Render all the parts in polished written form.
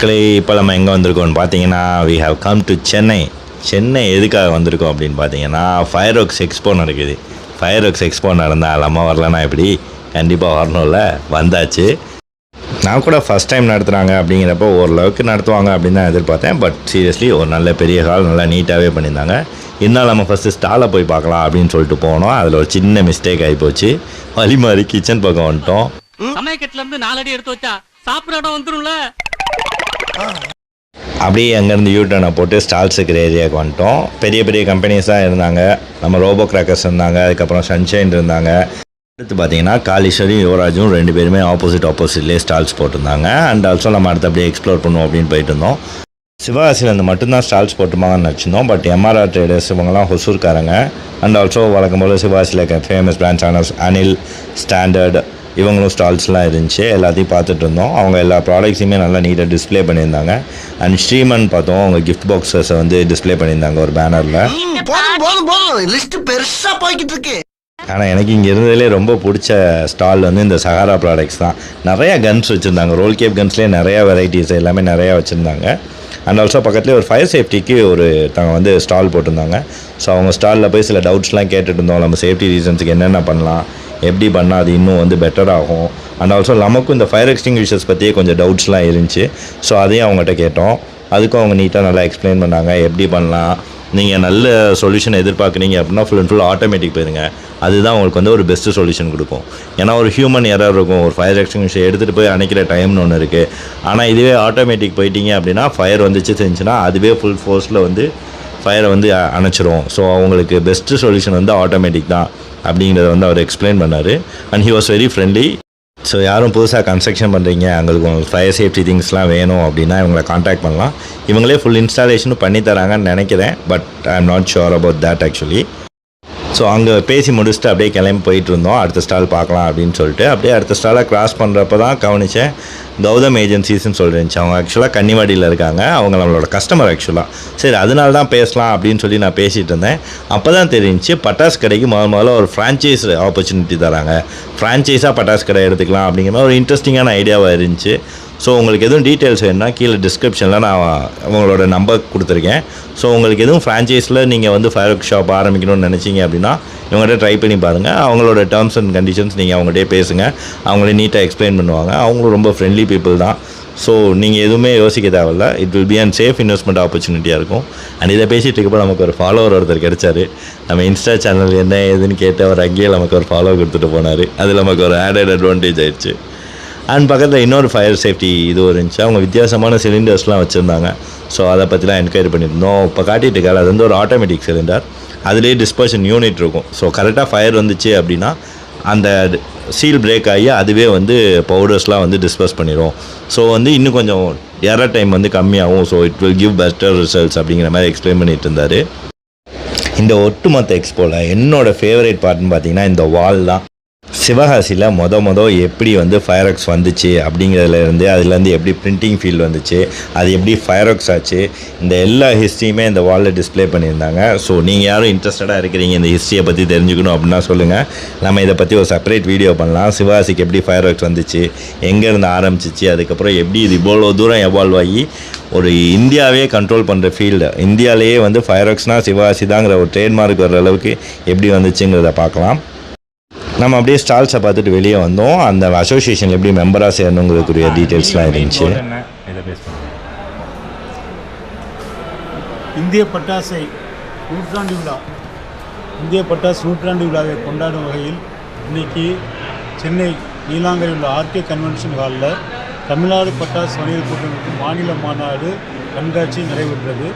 மக்களே, இப்போ நம்ம எங்கே வந்திருக்கோம்னு பார்த்தீங்கன்னா, we have come to Chennai. Chennai எதுக்காக வந்திருக்கோம் அப்படின்னு பார்த்தீங்கன்னா, ஃபயர் ஒர்க்ஸ் எக்ஸ்போ நடக்குது. ஃபயர் ஒர்க்ஸ் எக்ஸ்போ நடந்தால் நம்ம வரலன்னா எப்படி? கண்டிப்பாக வரணும்ல. வந்தாச்சு. நான் கூட ஃபஸ்ட் டைம் நடத்துகிறாங்க அப்படிங்கிறப்போ ஓரளவுக்கு நடத்துவாங்க அப்படின்னு தான் எதிர்பார்த்தேன். பட் சீரியஸ்லி ஒரு நல்ல பெரிய ஹால், நல்லா நீட்டாகவே பண்ணியிருந்தாங்க. இருந்தாலும் நம்ம ஃபஸ்ட்டு ஸ்டாலை போய் பார்க்கலாம் அப்படின்னு சொல்லிட்டு போனோம். அதில் ஒரு சின்ன மிஸ்டேக் ஆகிப்போச்சு. வழி மாதிரி கிச்சன் பக்கம் வந்துட்டோம். சமயக்கட்டிலேருந்து 4 அடி எடுத்து வச்சா சாப்பிட்ற இடம் வந்துடும்ல. அப்படியே அங்கேருந்து யூட்டர்னை போட்டு ஸ்டால்ஸ் இருக்கிற ஏரியாவுக்கு வந்துட்டோம். பெரிய பெரிய கம்பெனிஸ் தான் இருந்தாங்க. நம்ம ரோபோ கிராக்கர்ஸ் இருந்தாங்க, அதுக்கப்புறம் சன்ஷைன் இருந்தாங்க. அடுத்து பார்த்தீங்கன்னா காளீஸ்வரியும் யுவராஜும் 2 பேருமே ஆப்போசிட்லேயே ஸ்டால்ஸ் போட்டிருந்தாங்க. அண்ட் ஆல்சோ நம்ம அடுத்து அப்படியே எக்ஸ்ப்ளோர் பண்ணுவோம் அப்படின்னு போயிட்டு இருந்தோம். சிவகாசியிலேருந்து மட்டும்தான் ஸ்டால்ஸ் போட்டுமாங்கன்னு நினச்சிருந்தோம். பட் எம்ஆர்ஆர் ட்ரேடர்ஸ் இவங்கெல்லாம் ஹொசூர்காரங்க. அண்ட் ஆல்சோ வழக்கம் போல் சிவகாசியில் இருக்க ஃபேமஸ் பிராண்ட்ஸ் அனில், ஸ்டாண்டர்ட், இவங்களும் ஸ்டால்ஸ்லாம் இருந்துச்சு. எல்லாத்தையும் பார்த்துட்டு இருந்தோம். அவங்க எல்லா ப்ராடக்ட்ஸையுமே நல்லா நீட்டாக டிஸ்பிளே பண்ணியிருந்தாங்க. அண்ட் ஸ்ரீமன் பார்த்தோம், அவங்க கிஃப்ட் பாக்ஸஸை வந்து டிஸ்பிளே பண்ணியிருந்தாங்க ஒரு பேனரில். பெருசாக போய்கிட்டு இருக்கு. ஆனால் எனக்கு இங்கே இருந்ததுலேயே ரொம்ப பிடிச்ச ஸ்டால் வந்து இந்த சஹாரா ப்ராடக்ட்ஸ் தான். நிறையா கன்ஸ் வச்சுருந்தாங்க. ரோல் கேப் கன்ஸ்லேயே நிறையா வெரைட்டிஸ் எல்லாமே நிறையா வச்சுருந்தாங்க. அண்ட் ஆல்சோ பக்கத்துலேயே ஒரு ஃபயர் சேஃப்டிக்கு தாங்க வந்து ஸ்டால் போட்டிருந்தாங்க. ஸோ அவங்க ஸ்டாலில் போய் சில டவுட்ஸ்லாம் கேட்டுட்டு இருந்தோம். நம்ம சேஃப்டி ரீசன்ஸுக்கு என்னென்ன பண்ணலாம், எப்படி பண்ணால் அது இன்னும் வந்து பெட்டர் ஆகும். அண்ட் ஆல்சோ நமக்கும் இந்த ஃபயர் எக்ஸ்டிங்விஷர்ஸ் பற்றியே கொஞ்சம் டவுட்ஸ்லாம் இருந்துச்சு. ஸோ அதையும் அவங்ககிட்ட கேட்டோம். அதுக்கும் அவங்க நீட்டாக நல்லா எக்ஸ்பிளைன் பண்ணாங்க. எப்படி பண்ணலாம், நீங்கள் நல்ல சொல்யூஷன் எதிர்பார்க்குறீங்க அப்படின்னா ஃபுல் அண்ட் ஃபுல் ஆட்டோமேட்டிக் போயிருங்க. அதுதான் உங்களுக்கு வந்து ஒரு பெஸ்ட்டு சொல்யூஷன் கொடுக்கும். ஏன்னா ஒரு ஹியூமன் எரர் இருக்கும். ஒரு ஃபயர் எக்ஸ்டிங்விஷர் எடுத்துகிட்டு போய் அணைக்கிற டைம்னு ஒன்று இருக்குது. ஆனால் இதுவே ஆட்டோமேட்டிக் போயிட்டீங்க அப்படின்னா ஃபயர் செஞ்சுன்னா அதுவே ஃபுல் ஃபோர்ஸில் வந்து ஃபயரை வந்து அணைச்சிரும். ஸோ அவங்களுக்கு பெஸ்ட்டு சொல்யூஷன் வந்து ஆட்டோமேட்டிக் தான் அப்படிங்கிறத வந்து அவர் எக்ஸ்பிளைன் பண்ணார். And he was very friendly. So யாரும் புதுசாக கன்ஸ்ட்ரக்ஷன் பண்ணுறீங்க, உங்களுக்கு ஃபயர் சேஃப்டி திங்ஸ்லாம் வேணும் அப்படின்னா இவங்களை காண்டாக்ட் பண்ணலாம். இவங்களே ஃபுல் இன்ஸ்டாலேஷனும் பண்ணி தராங்கன்னு நினைக்கிறேன். But I am not sure about that actually. So அங்கே பேசி முடிச்சுட்டு அப்படியே கிளம்பி போயிட்டு இருந்தோம். அடுத்த ஸ்டால் பார்க்கலாம் அப்படின்னு சொல்லிட்டு அப்படியே அடுத்த ஸ்டாலை கிராஸ் பண்ணுறப்ப தான் கவனித்தேன், கௌதம் ஏஜென்சிஸ்ன்னு சொல்லிருந்துச்சு. அவங்க ஆக்சுவலாக கன்னிவாடியில் இருக்காங்க. அவங்க நம்மளோட கஸ்டமர் ஆக்சுவலாக. சரி, அதனால தான் பேசலாம் அப்படின்னு சொல்லி நான் பேசிகிட்டு இருந்தேன். அப்போ தான் தெரிஞ்சிச்சு பட்டாசு கடைக்கு முதல்ல ஒரு ஃப்ரான்ச்சைஸ் ஆப்பர்ச்சுனிட்டி தராங்க. ஃப்ரான்ச்சைஸாக பட்டாசு கடை எடுத்துக்கலாம் அப்படிங்கிற மாதிரி ஒரு இன்ட்ரெஸ்டிங்கான ஐடியாவாக இருந்துச்சு. ஸோ உங்களுக்கு எதுவும் டீட்டெயில்ஸ் வேணுன்னா கீழே டிஸ்கிரிப்ஷனில் நான் அவங்களோட நம்பர் கொடுத்துருக்கேன். ஸோ உங்களுக்கு எதுவும் ஃப்ரான்ச்சைஸில் நீங்கள் வந்து ஃபயர் ஒர்க் ஷாப் ஆரம்பிக்கணும்னு நினச்சிங்க அப்படின்னா இவங்கள்ட்ட ட்ரை பண்ணி பாருங்கள். அவங்களோட டேர்ம்ஸ் அண்ட் கண்டிஷன்ஸ் நீங்கள் அவங்கள்ட்டே பேசுங்க. அவங்களே நீட்டாக எக்ஸ்பிளைன் பண்ணுவாங்க. அவங்களும் ரொம்ப ஃப்ரெண்ட்லி பீப்புள் தான். ஸோ நீங்கள் எதுவுமே யோசிக்க தேவையில்ல. It will be and safe investment ஆப்பர்ச்சுனிட்டியாக இருக்கும். அண்ட் இதை பேசிகிட்டு இருக்கப்போ நமக்கு ஒரு ஃபாலோவர் ஒருத்தர் கிடச்சார். நம்ம இன்ஸ்டா சேனல் என்ன ஏதுன்னு கேட்டு அவர் அங்கேயே நமக்கு ஒரு ஃபாலோ கொடுத்துட்டு போனார். அது நமக்கு ஒரு ஆடட் அட்வான்டேஜ் ஆயிடுச்சு. அண்ட் பக்கத்தில் இன்னொரு ஃபயர் சேஃப்டி இருந்துச்சு. அவங்க வித்தியாசமான சிலிண்டர்ஸ்லாம் வச்சுருந்தாங்க. ஸோ அதை பற்றிலாம் என்கொயரி பண்ணியிருந்தோம். இப்போ காட்டிகிட்டு இருக்காரு, அது வந்து ஒரு ஆட்டோமேட்டிக் சிலிண்டர். அதுலேயே டிஸ்பர்ஷன் யூனிட் இருக்கும். ஸோ கரெக்டாக ஃபயர் வந்துச்சு அப்படின்னா அந்த சீல் பிரேக் ஆகி அதுவே வந்து பவுடர்ஸ்லாம் வந்து டிஸ்பர்ஸ் பண்ணிடும். ஸோ வந்து இன்னும் கொஞ்சம் எரர் டைம் வந்து கம்மியாகும். So it will give better results அப்படிங்கிற மாதிரி எக்ஸ்பிளைன் பண்ணிட்டு இருந்தார். இந்த ஒட்டுமொத்த எக்ஸ்போவில் என்னோடய ஃபேவரட் பார்ட்னு பார்த்தீங்கன்னா இந்த வால் தான். சிவகாசியில் எப்படி வந்து ஃபயர் ஒர்க்ஸ் வந்துச்சு அப்படிங்கிறதுலேருந்து, அதுலேருந்து எப்படி பிரிண்டிங் ஃபீல்டு வந்துச்சு, அது எப்படி ஃபயர் ஒர்க்ஸ் ஆச்சு, இந்த எல்லா ஹிஸ்ட்ரியுமே இந்த வாலில் டிஸ்பிளே பண்ணியிருந்தாங்க. ஸோ நீங்கள் யாரும் இன்ட்ரெஸ்டடாக இருக்கிறீங்க இந்த ஹிஸ்ட்ரியை பற்றி தெரிஞ்சுக்கணும் அப்படின்னா சொல்லுங்கள். நம்ம இதை பற்றி ஒரு செப்பரேட் வீடியோ பண்ணலாம். சிவகாசிக்கு எப்படி ஃபயர் ஒர்க்ஸ் வந்துச்சு, எங்கேருந்து ஆரம்பிச்சிச்சு, அதுக்கப்புறம் எப்படி இது இவ்வளோ தூரம் எவால்வ் ஆகி ஒரு இந்தியாவே கண்ட்ரோல் பண்ணுற ஃபீல்டு, இந்தியாவிலேயே வந்து ஃபயர் ஒர்க்ஸ்னால் சிவகாசி தாங்கிற ஒரு ட்ரேட்மார்க் வர அளவுக்கு எப்படி வந்துச்சுங்கிறத பார்க்கலாம். நம்ம அப்படியே ஸ்டால்ஸை பார்த்துட்டு வெளியே வந்தோம். அந்த அசோசியேஷன் எப்படி மெம்பராக சேரணுங்கிறதுக்குரிய டீட்டெயில்ஸ்லாம் இருந்துச்சு. இந்திய பட்டாசு நூற்றாண்டு விழாவை கொண்டாடும் வகையில் இன்றைக்கி சென்னை நீலாங்கரையில் உள்ள ஆர்கே கன்வென்ஷன் ஹாலில் தமிழ்நாடு பட்டாசு வணிகர் கூட்டமைப்பு மாநில மாநாடு கண்காட்சி நடைபெற்றது.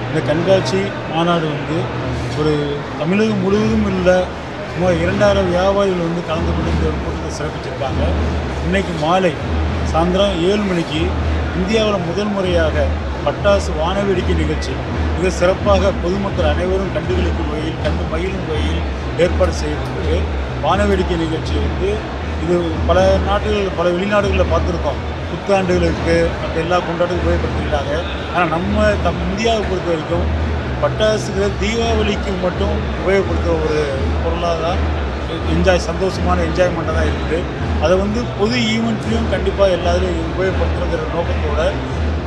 இந்த கண்காட்சி மாநாடு வந்து ஒரு தமிழகம் முழுவதும் உள்ள சுமார் 2000 வியாபாரிகள் கலந்து கொண்டு இந்த கூட்டத்தை சிறப்பிச்சிருக்காங்க. இன்றைக்கு மாலை சாயந்தரம் 7 மணிக்கு இந்தியாவில் முதல் முறையாக பட்டாசு வானவேடிக்கை நிகழ்ச்சி மிக சிறப்பாக பொதுமக்கள் அனைவரும் கண்டு மகிழும் வகையில் ஏற்பாடு செய்யப்பட்டது. வானவேடிக்கை நிகழ்ச்சி இது பல வெளிநாடுகளில் பார்த்துருக்கோம். புத்தாண்டுகளுக்கு மற்ற எல்லா கொண்டாட்டத்துக்கும் உபயோகப்படுத்திக்கிட்டாங்க. ஆனால் நம்ம இந்தியாவை பொறுத்த வரைக்கும் பட்டாசுகள் தீபாவளிக்கு மட்டும் உபயோகப்படுத்துகிற ஒரு பொருளாக தான் சந்தோஷமான என்ஜாய்மெண்ட்டாக தான் இருக்குது. அதை பொது ஈவெண்ட்லேயும் கண்டிப்பாக எல்லாத்துலேயும் உபயோகப்படுத்துகிற நோக்கத்தோடு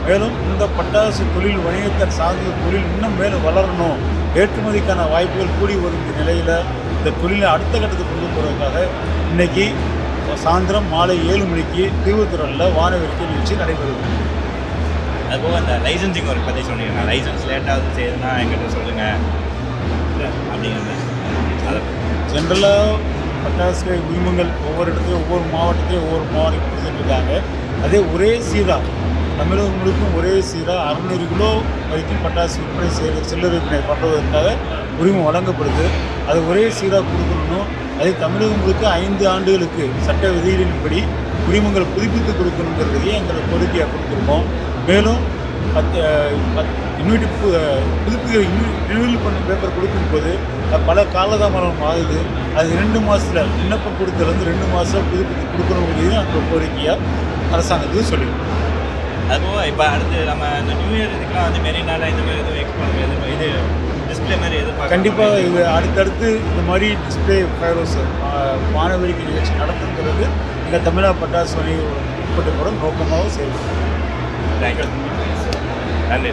மேலும் இந்த பட்டாசு தொழில் வணிகத்தை சார்ந்த தொழில் இன்னும் மேலும் வளரணும், ஏற்றுமதிக்கான வாய்ப்புகள் கூடி வரும் நிலையில் இந்த தொழிலை அடுத்த கட்டத்துக்கு கொண்டு போகிறதுக்காக இன்றைக்கி சாயந்தரம் மாலை 7 மணிக்கு திருவத்தூரில் வானவேடிக்கை நிகழ்ச்சி நடைபெறும். அதுபோக அந்த லைசன்சிங் ஒர்க் பற்றி சொன்னீங்க, லைசன்ஸ் லேட்டாக செய்யுதுன்னா என்கிட்ட சொல்லுங்கள் அப்படிங்கிற மாதிரி. அதை ஜென்ரலாக பட்டாசு உரிமங்கள் ஒவ்வொரு இடத்துலையும் ஒவ்வொரு மாவட்டத்தையும் கொடுத்துட்ருக்காங்க. அதே ஒரே சீராக தமிழகம் முழுக்கும் ஒரே சீராக 600 கிலோ வரைக்கும் பட்டாசு விற்பனை சில்லறை விற்பனை பண்ணுவதற்காக உரிமம் வழங்கப்படுது. அது ஒரே சீராக கொடுக்கணும். அதே தமிழகம் முழுக்க 5 ஆண்டுகளுக்கு சட்ட விதிகளின்படி உரிமங்கள் புதுப்பித்து கொடுக்கணுங்கிறதையே எங்களை கோரிக்கையாக கொடுத்துருக்கோம். மேலும் ரினியூவல் பண்ண பேப்பர் கொடுக்கும்போது பல காலதாமதம் ஆகுது. அது 2 மாதத்தில் விண்ணப்பம் கொடுத்ததுலேருந்து 2 மாதம் புதுப்பித்து கொடுக்கணுங்கிறதையும் அந்த கோரிக்கையாக அரசாங்கத்துக்கு சொல்லியிருக்கோம். அதுபோக இப்போ அடுத்து நம்ம இந்த நியூ இயர் இதுக்கெலாம் அந்த மெரினால இந்த மாதிரி எதுவும் எக்ஸ்போர்ட் இது டிஸ்பிளே மாதிரி எதுவும் கண்டிப்பாக இது அடுத்தடுத்து இந்த மாதிரி டிஸ்பிளே ஃபயர்ஸ் வானவேடிக்கை நிகழ்ச்சி நடத்துங்கிறது எங்கள் தமிழ்நாடு பட்டாசு வணிக உற்பத்தி கூட நோக்கமாகவும் செயல்படும். தேங்க்யூ, நன்றி.